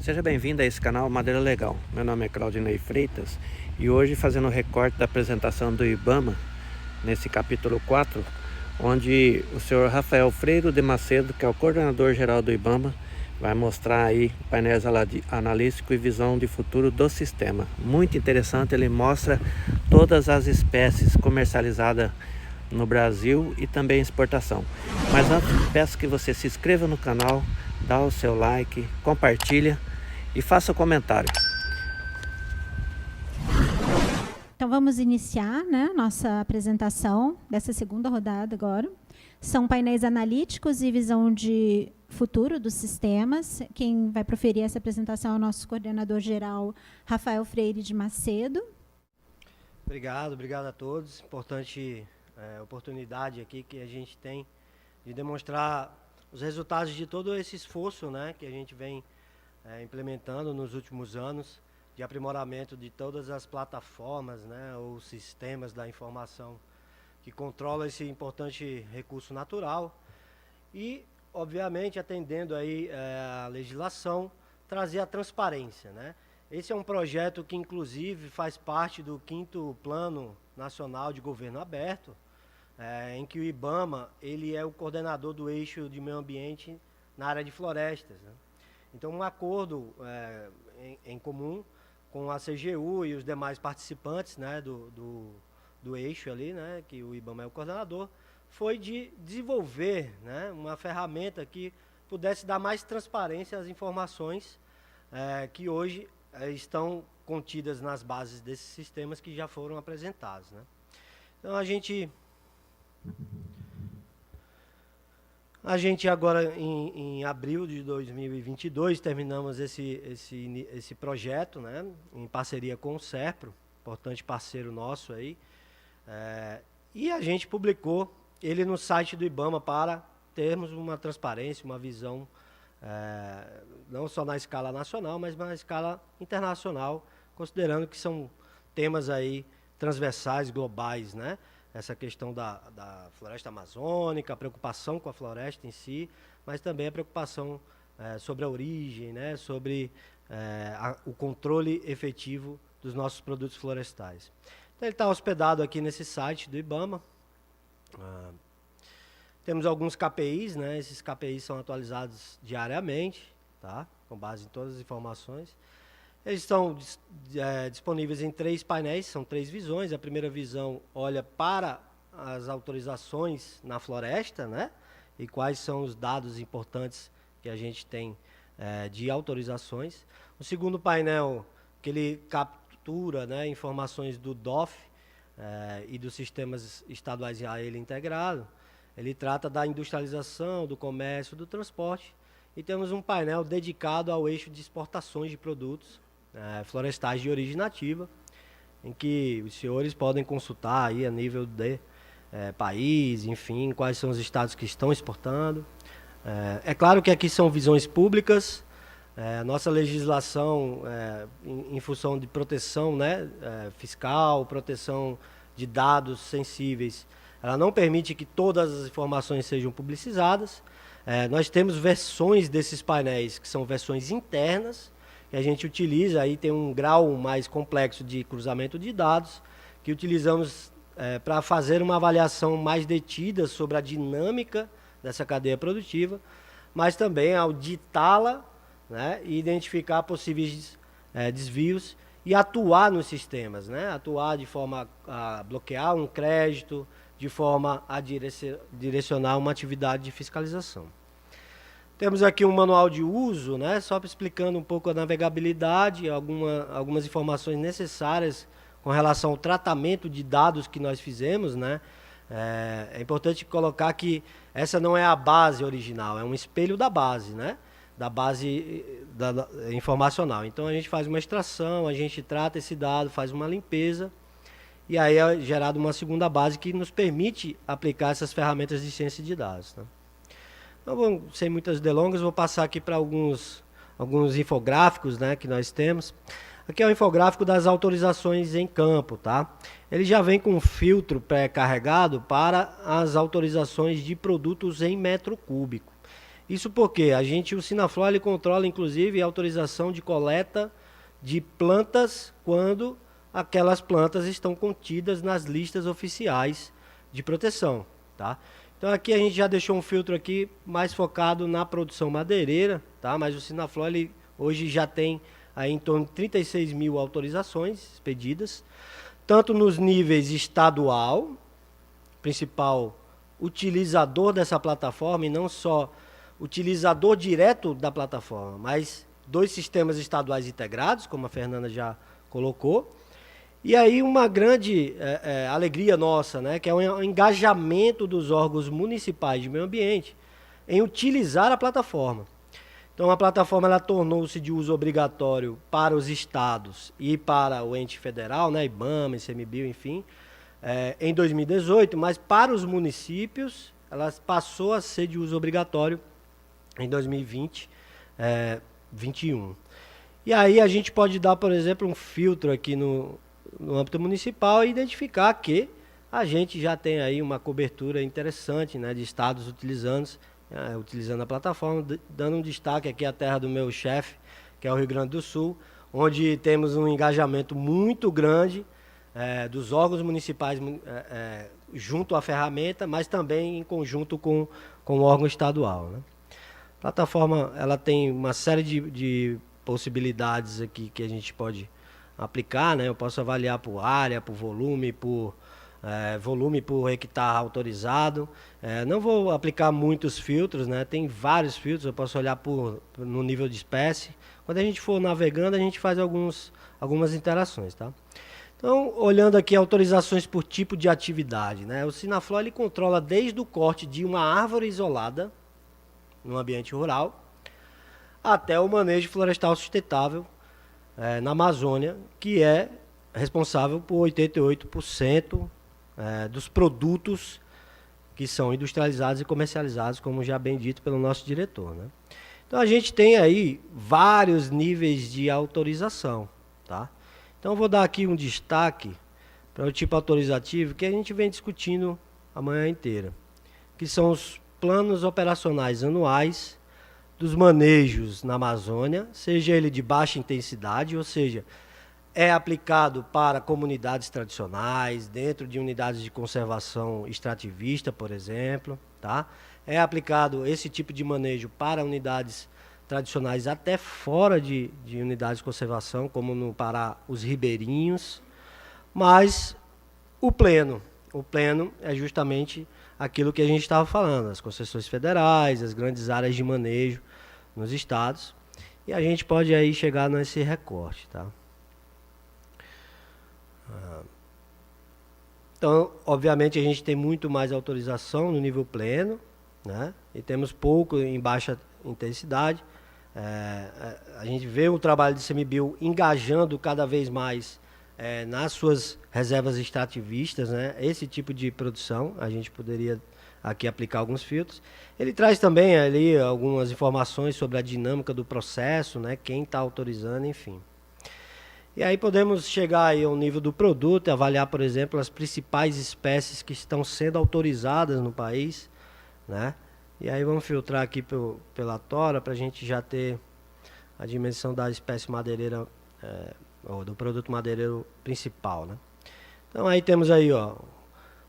Seja bem-vindo a esse canal Madeira Legal. Meu nome é Claudinei Freitas e hoje fazendo um recorte da apresentação do IBAMA, nesse capítulo 4, onde o senhor Rafael Freire de Macedo, que é o coordenador geral do IBAMA, vai mostrar aí painéis analítico e visão de futuro do sistema. Muito interessante, ele mostra todas as espécies comercializadas no Brasil e também exportação. Mas antes, peço que você se inscreva no canal, dá o seu like, compartilha e faça comentário. Então vamos iniciar, né, nossa apresentação dessa segunda rodada agora. São painéis analíticos e visão de futuro dos sistemas. Quem vai proferir essa apresentação é o nosso coordenador geral, Rafael Freire de Macedo. Obrigado a todos. Importante oportunidade aqui que a gente tem de demonstrar os resultados de todo esse esforço, né, que a gente vem implementando nos últimos anos, de aprimoramento de todas as plataformas, né, ou sistemas da informação que controlam esse importante recurso natural e, obviamente, atendendo aí a legislação, trazer a transparência, né? Esse é um projeto que, inclusive, faz parte do 5º Plano Nacional de Governo Aberto, em que o IBAMA ele é o coordenador do eixo de meio ambiente na área de florestas, né? Então, um acordo em comum com a CGU e os demais participantes, né, do eixo ali, né, que o IBAMA é o coordenador, foi de desenvolver, né, uma ferramenta que pudesse dar mais transparência às informações que hoje estão contidas nas bases desses sistemas que já foram apresentados, né. Então, a gente agora, em abril de 2022, terminamos esse projeto, né, em parceria com o SERPRO, importante parceiro nosso aí, e a gente publicou ele no site do IBAMA para termos uma transparência, uma visão, não só na escala nacional, mas na escala internacional, considerando que são temas aí transversais, globais, né? Essa questão da floresta amazônica, a preocupação com a floresta em si, mas também a preocupação sobre a origem, né, sobre o controle efetivo dos nossos produtos florestais. Então, ele está hospedado aqui nesse site do IBAMA. Temos alguns KPIs, né, esses KPIs são atualizados diariamente, tá, com base em todas as informações. Eles estão disponíveis em 3 painéis, são 3 visões. A primeira visão olha para as autorizações na floresta, né? E quais são os dados importantes que a gente tem de autorizações. O segundo painel, que ele captura, né, informações do DOF e dos sistemas estaduais a ele integrado. Ele trata da industrialização, do comércio, do transporte. E temos um painel dedicado ao eixo de exportações de produtos florestais de origem nativa, em que os senhores podem consultar aí a nível de país, enfim, quais são os estados que estão exportando. É claro que aqui são visões públicas, nossa legislação em função de proteção, né, fiscal, proteção de dados sensíveis, ela não permite que todas as informações sejam publicizadas. Nós temos versões desses painéis que são versões internas, que a gente utiliza, aí tem um grau mais complexo de cruzamento de dados, que utilizamos para fazer uma avaliação mais detida sobre a dinâmica dessa cadeia produtiva, mas também auditá-la, né, e identificar possíveis desvios e atuar nos sistemas, né, atuar de forma a bloquear um crédito, de forma a direcionar uma atividade de fiscalização. Temos aqui um manual de uso, né, só explicando um pouco a navegabilidade, algumas informações necessárias com relação ao tratamento de dados que nós fizemos, né. É importante colocar que essa não é a base original, é um espelho da base, né, da base informacional. Então, a gente faz uma extração, a gente trata esse dado, faz uma limpeza, e aí é gerada uma segunda base que nos permite aplicar essas ferramentas de ciência de dados, né. Então, sem muitas delongas, vou passar aqui para alguns infográficos, né, que nós temos. Aqui é o infográfico das autorizações em campo, tá? Ele já vem com um filtro pré-carregado para as autorizações de produtos em metro cúbico. Isso porque o Sinaflor ele controla, inclusive, a autorização de coleta de plantas quando aquelas plantas estão contidas nas listas oficiais de proteção, tá? Então aqui a gente já deixou um filtro aqui mais focado na produção madeireira, tá? Mas o Sinaflor ele hoje já tem aí em torno de 36 mil autorizações expedidas, tanto nos níveis estadual, principal utilizador dessa plataforma, e não só utilizador direto da plataforma, mas 2 sistemas estaduais integrados, como a Fernanda já colocou. E aí uma grande alegria nossa, né, que é o engajamento dos órgãos municipais de meio ambiente em utilizar a plataforma. Então a plataforma ela tornou-se de uso obrigatório para os estados e para o ente federal, né, IBAMA, ICMBio, enfim, em 2018, mas para os municípios ela passou a ser de uso obrigatório em 2020, 21. E aí a gente pode dar, por exemplo, um filtro aqui no âmbito municipal e identificar que a gente já tem aí uma cobertura interessante, né, de estados utilizando a plataforma, dando um destaque aqui à terra do meu chefe, que é o Rio Grande do Sul, onde temos um engajamento muito grande dos órgãos municipais junto à ferramenta, mas também em conjunto com o órgão estadual, né? A plataforma ela tem uma série de possibilidades aqui que a gente pode aplicar, né? Eu posso avaliar por área, por volume, por hectare autorizado. Não vou aplicar muitos filtros, né? Tem vários filtros, eu posso olhar no nível de espécie. Quando a gente for navegando, a gente faz algumas interações, tá? Então, olhando aqui autorizações por tipo de atividade, né? O Sinaflor ele controla desde o corte de uma árvore isolada no ambiente rural, até o manejo florestal sustentável na Amazônia, que é responsável por 88% dos produtos que são industrializados e comercializados, como já bem dito pelo nosso diretor, né? Então a gente tem aí vários níveis de autorização, tá? Então eu vou dar aqui um destaque para o tipo autorizativo que a gente vem discutindo a manhã inteira, que são os planos operacionais anuais dos manejos na Amazônia, seja ele de baixa intensidade, ou seja, é aplicado para comunidades tradicionais, dentro de unidades de conservação extrativista, por exemplo, tá? É aplicado esse tipo de manejo para unidades tradicionais até fora de unidades de conservação, como no Pará, os ribeirinhos, mas o pleno é justamente aquilo que a gente estava falando, as concessões federais, as grandes áreas de manejo nos estados, e a gente pode aí chegar nesse recorte, tá? Então, obviamente, a gente tem muito mais autorização no nível pleno, né? E temos pouco em baixa intensidade. A gente vê o trabalho de ICMBio engajando cada vez mais nas suas reservas extrativistas, né? Esse tipo de produção, a gente poderia aqui aplicar alguns filtros. Ele traz também ali algumas informações sobre a dinâmica do processo, né? Quem está autorizando, enfim. E aí podemos chegar aí ao nível do produto e avaliar, por exemplo, as principais espécies que estão sendo autorizadas no país, né? E aí vamos filtrar aqui pela tora para a gente já ter a dimensão da espécie madeireira, ou do produto madeireiro principal, né? Então aí temos aí, ó,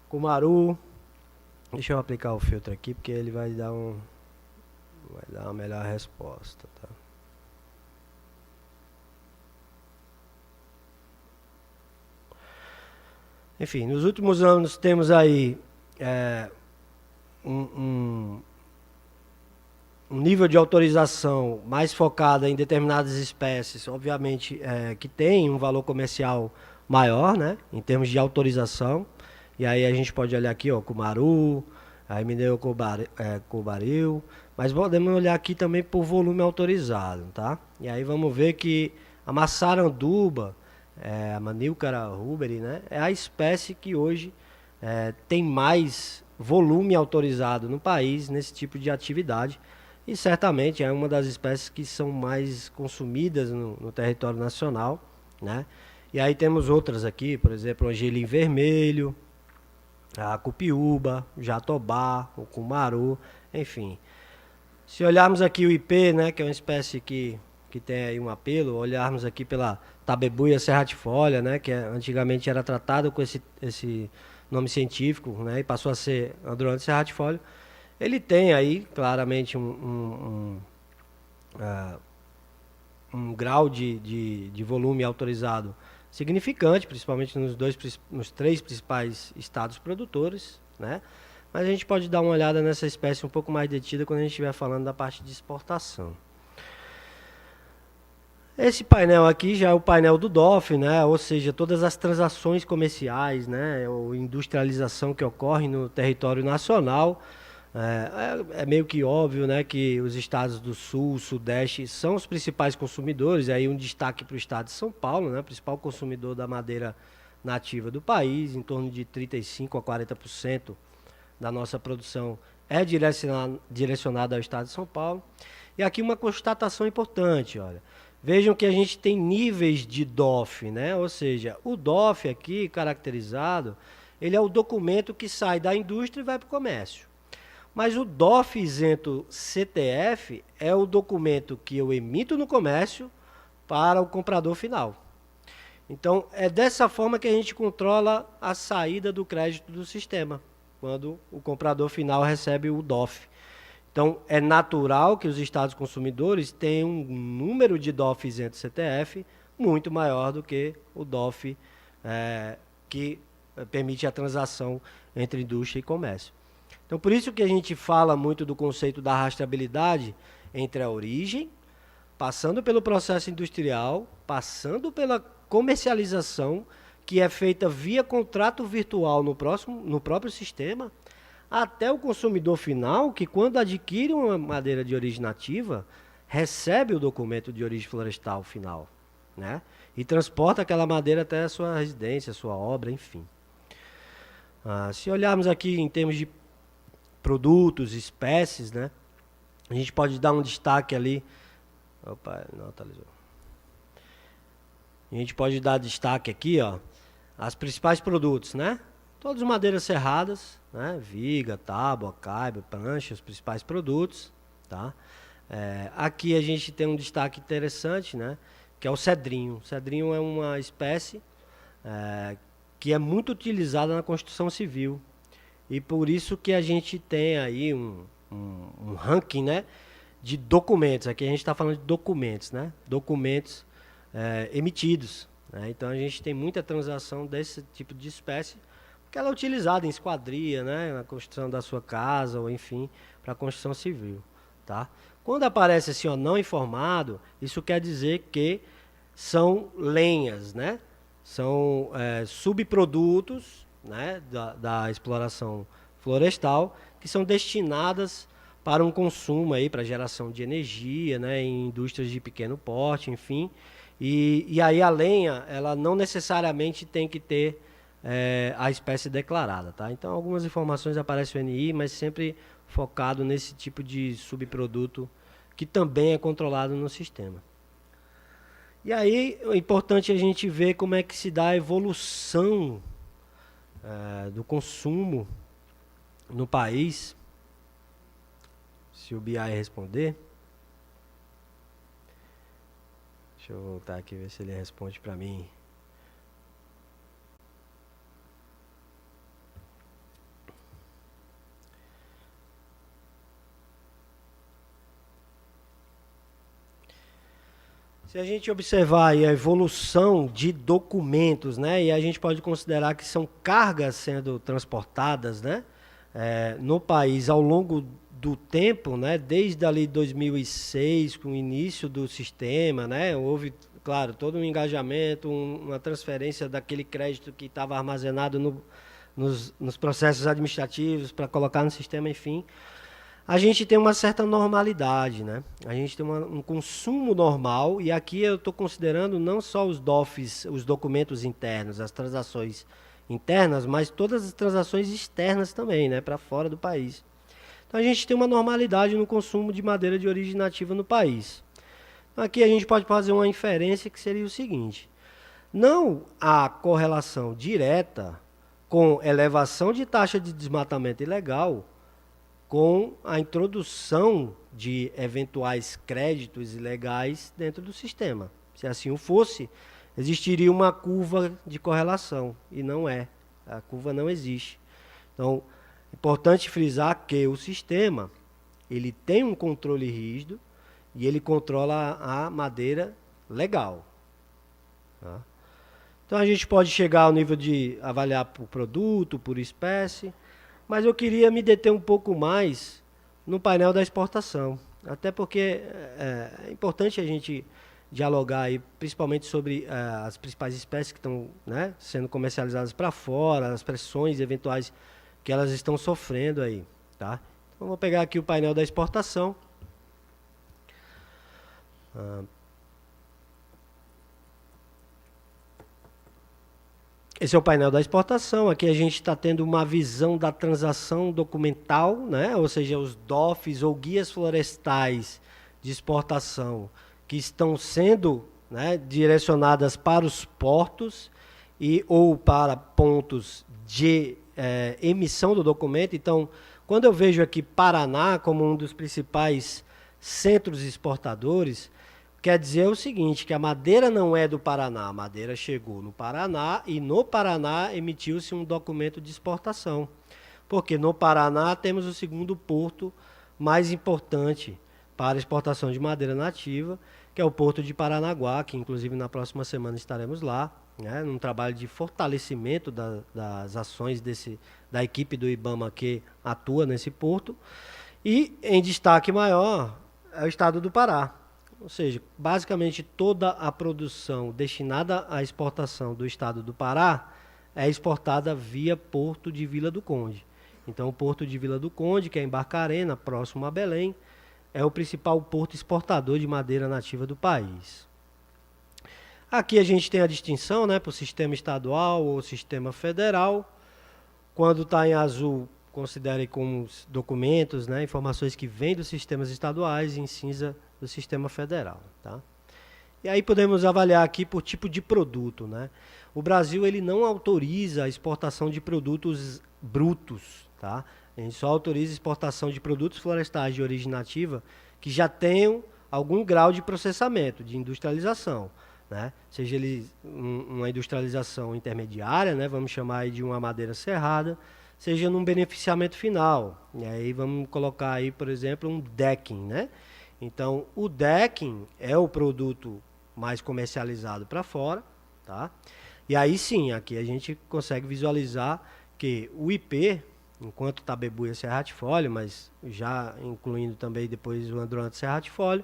cumaru. Deixa eu aplicar o filtro aqui porque ele vai dar uma melhor resposta, tá? Enfim, nos últimos anos temos aí um nível de autorização mais focado em determinadas espécies, obviamente que tem um valor comercial maior, né, em termos de autorização. E aí a gente pode olhar aqui, ó, cumaru, aí Mineu cobaril, mas podemos olhar aqui também por volume autorizado, tá? E aí vamos ver que a maçaranduba, a Manilcara ruberi, né, é a espécie que hoje tem mais volume autorizado no país nesse tipo de atividade, e certamente é uma das espécies que são mais consumidas no território nacional, né? E aí temos outras aqui, por exemplo, o angelim vermelho, a cupiúba, o jatobá, o cumaru, enfim. Se olharmos aqui o ipê, né, que é uma espécie que tem aí um apelo, olharmos aqui pela tabebuia serratifolia, né, que antigamente era tratado com esse nome científico, né, e passou a ser Androanthus serratifolia, ele tem aí claramente um grau de volume autorizado significante, principalmente nos 3 principais estados produtores, né? Mas a gente pode dar uma olhada nessa espécie um pouco mais detida quando a gente estiver falando da parte de exportação. Esse painel aqui já é o painel do DOF, né? Ou seja, todas as transações comerciais, né? Ou industrialização que ocorre no território nacional. É meio que óbvio, né, que os estados do Sul, Sudeste são os principais consumidores. Aí um destaque para o estado de São Paulo, né, principal consumidor da madeira nativa do país, em torno de 35% a 40% da nossa produção é direcionada ao estado de São Paulo. E aqui uma constatação importante, olha. Vejam que a gente tem níveis de DOF, né? Ou seja, o DOF aqui, caracterizado, ele é o documento que sai da indústria e vai para o comércio. Mas o DOF isento CTF é o documento que eu emito no comércio para o comprador final. Então, é dessa forma que a gente controla a saída do crédito do sistema, quando o comprador final recebe o DOF. Então, é natural que os estados consumidores tenham um número de DOF isento CTF muito maior do que o DOF que permite a transação entre indústria e comércio. Então, por isso que a gente fala muito do conceito da rastreabilidade entre a origem, passando pelo processo industrial, passando pela comercialização, que é feita via contrato virtual no próprio sistema, até o consumidor final, que quando adquire uma madeira de origem nativa, recebe o documento de origem florestal final, né? E transporta aquela madeira até a sua residência, a sua obra, enfim. Se olharmos aqui em termos de produtos, espécies, né? A gente pode dar um destaque ali. Opa, não atualizou. A gente pode dar destaque aqui, ó, as principais produtos, né? Todas madeiras serradas, né? Viga, tábua, caiba, prancha, os principais produtos, tá? Aqui a gente tem um destaque interessante, né? Que é o cedrinho. O cedrinho é uma espécie que é muito utilizada na construção civil. E por isso que a gente tem aí um ranking, né, de documentos. Aqui a gente está falando de documentos, né? Documentos emitidos, né? Então a gente tem muita transação desse tipo de espécie, porque ela é utilizada em esquadria, né, na construção da sua casa, ou enfim, para a construção civil. Tá? Quando aparece assim, ó, não informado, isso quer dizer que são lenhas, né? São subprodutos, né, da exploração florestal, que são destinadas para um consumo aí, para geração de energia, né, em indústrias de pequeno porte, enfim. E aí a lenha, ela não necessariamente tem que ter a espécie declarada, tá? Então algumas informações aparecem no NI, mas sempre focado nesse tipo de subproduto que também é controlado no sistema. E aí é importante a gente ver como é que se dá a evolução do consumo no país. Se o BI responder, deixa eu voltar aqui e ver se ele responde para mim. Se a gente observar aí a evolução de documentos, né, e a gente pode considerar que são cargas sendo transportadas, né, no país ao longo do tempo, né, desde ali 2006, com o início do sistema, né, houve, claro, todo um engajamento, uma transferência daquele crédito que estava armazenado nos processos administrativos para colocar no sistema, enfim. A gente tem uma certa normalidade, né? A gente tem um consumo normal, e aqui eu estou considerando não só os DOFs, os documentos internos, as transações internas, mas todas as transações externas também, né, para fora do país. Então a gente tem uma normalidade no consumo de madeira de origem nativa no país. Então, aqui a gente pode fazer uma inferência que seria o seguinte: não há correlação direta com elevação de taxa de desmatamento ilegal com a introdução de eventuais créditos ilegais dentro do sistema. Se assim o fosse, existiria uma curva de correlação, e não é. A curva não existe. Então, é importante frisar que o sistema ele tem um controle rígido e ele controla a madeira legal. Tá? Então, a gente pode chegar ao nível de avaliar por produto, por espécie, mas eu queria me deter um pouco mais no painel da exportação, até porque é importante a gente dialogar aí, principalmente sobre as principais espécies que estão, né, sendo comercializadas para fora, as pressões eventuais que elas estão sofrendo aí, tá? Então, vou pegar aqui o painel da exportação. Esse é o painel da exportação. Aqui a gente está tendo uma visão da transação documental, né? Ou seja, os DOFs ou guias florestais de exportação que estão sendo, né, direcionadas para os portos e ou para pontos de emissão do documento. Então, quando eu vejo aqui Paraná como um dos principais centros exportadores, quer dizer o seguinte, que a madeira não é do Paraná, a madeira chegou no Paraná e no Paraná emitiu-se um documento de exportação. Porque no Paraná temos o segundo porto mais importante para a exportação de madeira nativa, que é o Porto de Paranaguá, que inclusive na próxima semana estaremos lá, né, num trabalho de fortalecimento das ações da equipe do IBAMA que atua nesse porto. E em destaque maior é o estado do Pará. Ou seja, basicamente toda a produção destinada à exportação do estado do Pará é exportada via Porto de Vila do Conde. Então, o Porto de Vila do Conde, que é em Barcarena, próximo a Belém, é o principal porto exportador de madeira nativa do país. Aqui a gente tem a distinção, né, para o sistema estadual ou sistema federal. Quando está em azul, considere como documentos, né, informações que vêm dos sistemas estaduais, e em cinza do sistema federal. Tá? E aí podemos avaliar aqui por tipo de produto. Né? O Brasil ele não autoriza a exportação de produtos brutos. Tá? A gente só autoriza a exportação de produtos florestais de origem nativa que já tenham algum grau de processamento, de industrialização. Né? Seja ele uma industrialização intermediária, né? Vamos chamar aí de uma madeira serrada, seja num beneficiamento final. E aí vamos colocar aí, por exemplo, um decking. Né? Então, o decking é o produto mais comercializado para fora. Tá? E aí sim, aqui a gente consegue visualizar que o IP, enquanto Tabebuia serratifólio, mas já incluindo também depois o Andrônto serratifólio,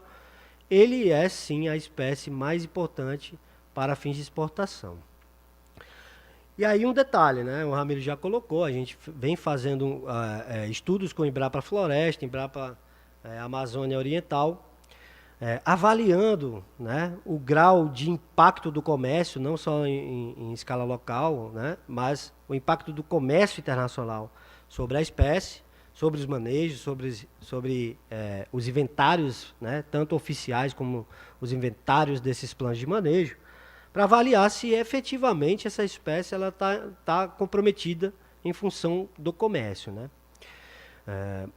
ele é sim a espécie mais importante para fins de exportação. E aí um detalhe, né? O Ramiro já colocou, a gente vem fazendo estudos com Embrapa Floresta, Embrapa Amazônia Oriental, avaliando, né, o grau de impacto do comércio, não só em escala local, né, mas o impacto do comércio internacional sobre a espécie, sobre os manejos, sobre os inventários, né, tanto oficiais como os inventários desses planos de manejo, para avaliar se efetivamente essa espécie está comprometida em função do comércio. Né?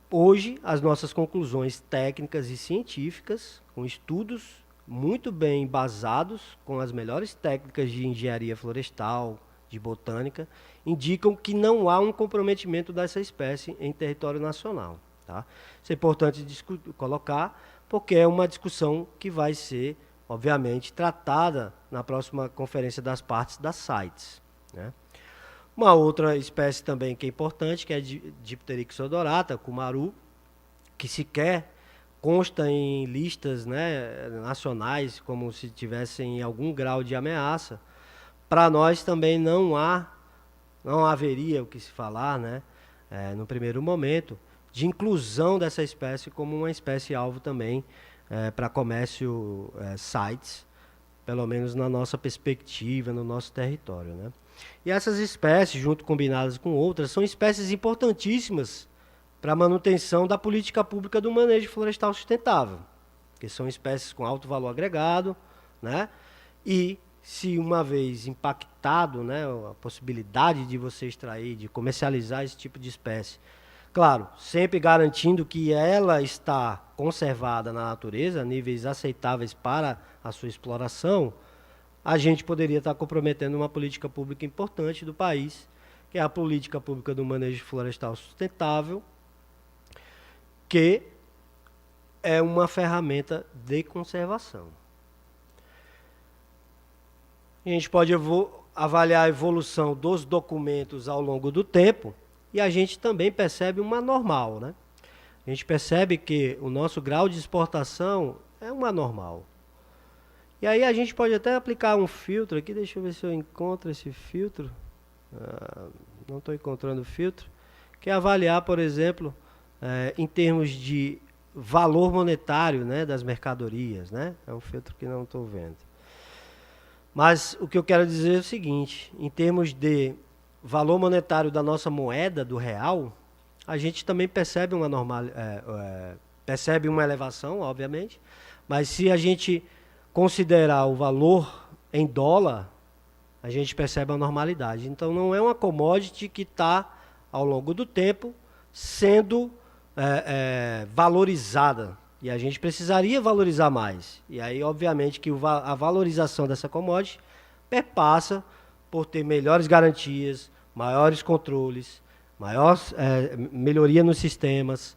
Hoje, as nossas conclusões técnicas e científicas, com estudos muito bem embasados, com as melhores técnicas de engenharia florestal, de botânica, indicam que não há um comprometimento dessa espécie em território nacional. Tá? Isso é importante colocar, porque é uma discussão que vai ser, obviamente, tratada na próxima conferência das partes das CITES. Né? Uma outra espécie também que é importante, que é a Dipteryx odorata, cumaru, que sequer consta em listas, né, nacionais, como se tivessem algum grau de ameaça. Para nós também não haveria o que se falar, né, no primeiro momento, de inclusão dessa espécie como uma espécie-alvo também para comércio CITES, pelo menos na nossa perspectiva, no nosso território. Né? E essas espécies, junto combinadas com outras, são espécies importantíssimas para a manutenção da política pública do manejo florestal sustentável, que são espécies com alto valor agregado, né, e se uma vez impactado, né, a possibilidade de você extrair, de comercializar esse tipo de espécie, Claro, sempre garantindo que ela está conservada na natureza, níveis aceitáveis para a sua exploração, a gente poderia estar comprometendo uma política pública importante do país, que é a política pública do manejo florestal sustentável, que é uma ferramenta de conservação. A gente pode avaliar a evolução dos documentos ao longo do tempo e a gente também percebe uma normal, né? A gente percebe que o nosso grau de exportação é uma normal. E aí a gente pode até aplicar um filtro aqui, deixa eu ver se eu encontro esse filtro. Não estou encontrando o filtro. Que é avaliar, por exemplo, em termos de valor monetário, né, das mercadorias, né? É um filtro que não estou vendo. Mas o que eu quero dizer é o seguinte, em termos de valor monetário da nossa moeda, do real, a gente também percebe percebe uma elevação, obviamente, mas se a gente considerar o valor em dólar, a gente percebe a normalidade. Então não é uma commodity que está, ao longo do tempo, sendo valorizada. E a gente precisaria valorizar mais. E aí, obviamente, que a valorização dessa commodity perpassa por ter melhores garantias, maiores controles, melhoria nos sistemas,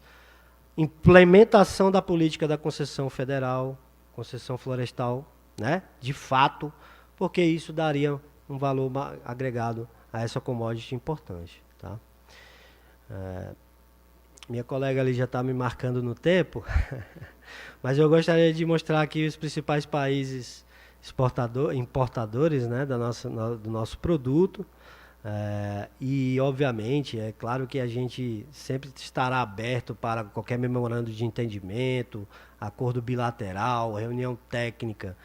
implementação da política da concessão federal, concessão florestal, né, de fato, porque isso daria um valor agregado a essa commodity importante. Tá? Minha colega ali já está me marcando no tempo, mas eu gostaria de mostrar aqui os principais países importadores, né, do nosso produto. E, obviamente, é claro que a gente sempre estará aberto para qualquer memorando de entendimento, acordo bilateral, reunião técnica,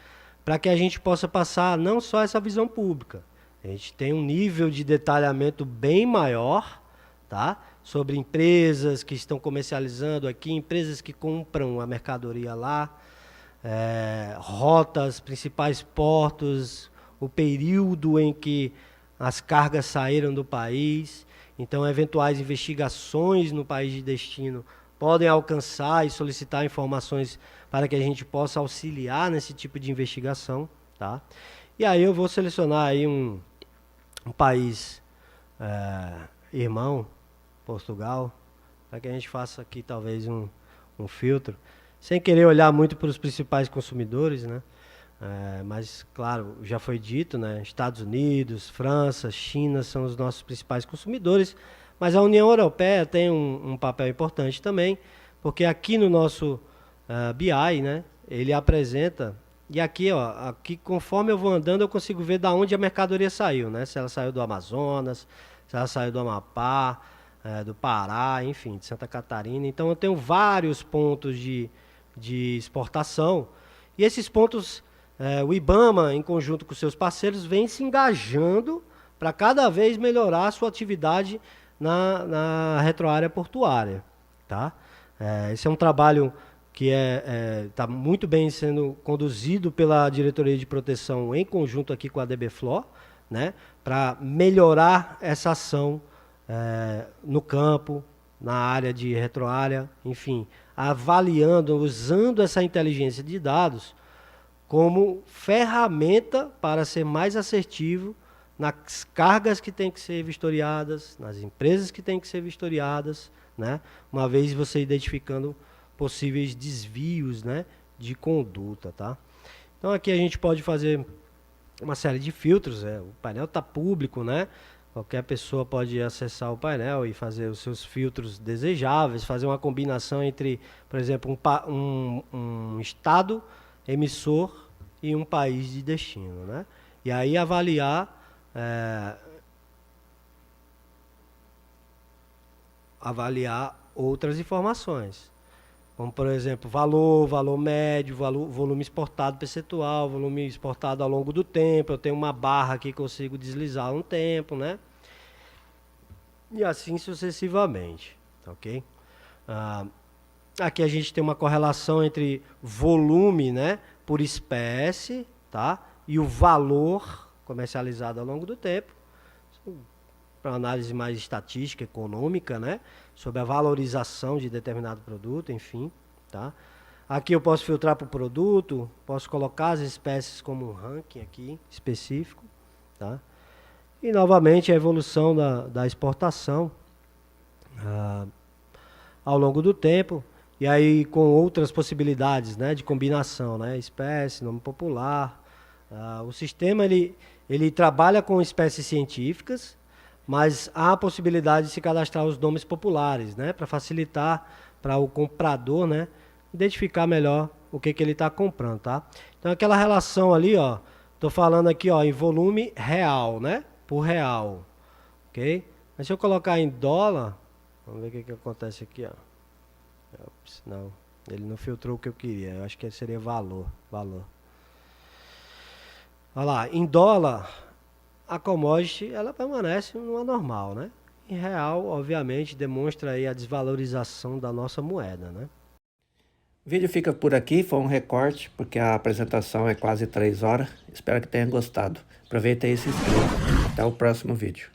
para que a gente possa passar não só essa visão pública. A gente tem um nível de detalhamento bem maior, tá? Sobre empresas que estão comercializando aqui, empresas que compram a mercadoria lá, rotas, principais portos, o período em que as cargas saíram do país. Então, eventuais investigações no país de destino podem alcançar e solicitar informações para que a gente possa auxiliar nesse tipo de investigação. Tá? E aí eu vou selecionar aí um país irmão, Portugal, para que a gente faça aqui talvez um filtro, sem querer olhar muito para os principais consumidores, né? Mas, claro, já foi dito, né? Estados Unidos, França, China são os nossos principais consumidores, mas a União Europeia tem um papel importante também, porque aqui no nosso BI, né, ele apresenta, e aqui, ó, aqui conforme eu vou andando eu consigo ver de onde a mercadoria saiu, né? Se ela saiu do Amazonas, se ela saiu do Amapá, do Pará, enfim, de Santa Catarina. Então eu tenho vários pontos de exportação, e esses pontos, o IBAMA, em conjunto com seus parceiros, vem se engajando para cada vez melhorar a sua atividade na retroárea portuária. Tá? Esse é um trabalho que está muito bem sendo conduzido pela Diretoria de Proteção em conjunto aqui com a DBFLOR, né, para melhorar essa ação no campo, na área de retroárea, enfim, avaliando, usando essa inteligência de dados como ferramenta para ser mais assertivo nas cargas que têm que ser vistoriadas, nas empresas que têm que ser vistoriadas, né, uma vez você identificando possíveis desvios, né, de conduta. Tá? Então aqui a gente pode fazer uma série de filtros, o painel está público, né? Qualquer pessoa pode acessar o painel e fazer os seus filtros desejáveis, fazer uma combinação entre, por exemplo, um estado emissor e um país de destino, né? E aí avaliar outras informações, como, por exemplo, valor médio, volume exportado percentual, volume exportado ao longo do tempo. Eu tenho uma barra aqui que consigo deslizar um tempo, né? E assim sucessivamente, ok? Aqui a gente tem uma correlação entre volume, né, por espécie, tá? E o valor comercializado ao longo do tempo. para uma análise mais estatística, econômica, né? Sobre a valorização de determinado produto, enfim, tá? Aqui eu posso filtrar por produto, posso colocar as espécies como um ranking aqui específico, tá? E novamente a evolução da exportação ao longo do tempo, e aí com outras possibilidades, né, de combinação, né? Espécie, nome popular. O sistema ele trabalha com espécies científicas, mas há a possibilidade de se cadastrar os nomes populares, né, para facilitar para o comprador, né, identificar melhor o que ele está comprando, tá? Então aquela relação ali, ó, tô falando aqui, ó, em volume real, né, por real, ok? Mas se eu colocar em dólar, vamos ver o que acontece aqui, ó. Ops, não, ele não filtrou o que eu queria, eu acho que seria valor. Olha lá, em dólar, a commodity, ela permanece numa normal, né? Em real, obviamente, demonstra aí a desvalorização da nossa moeda, né? O vídeo fica por aqui, foi um recorte, porque a apresentação é quase 3 horas. Espero que tenha gostado. Aproveita aí e se inscreva. Até o próximo vídeo.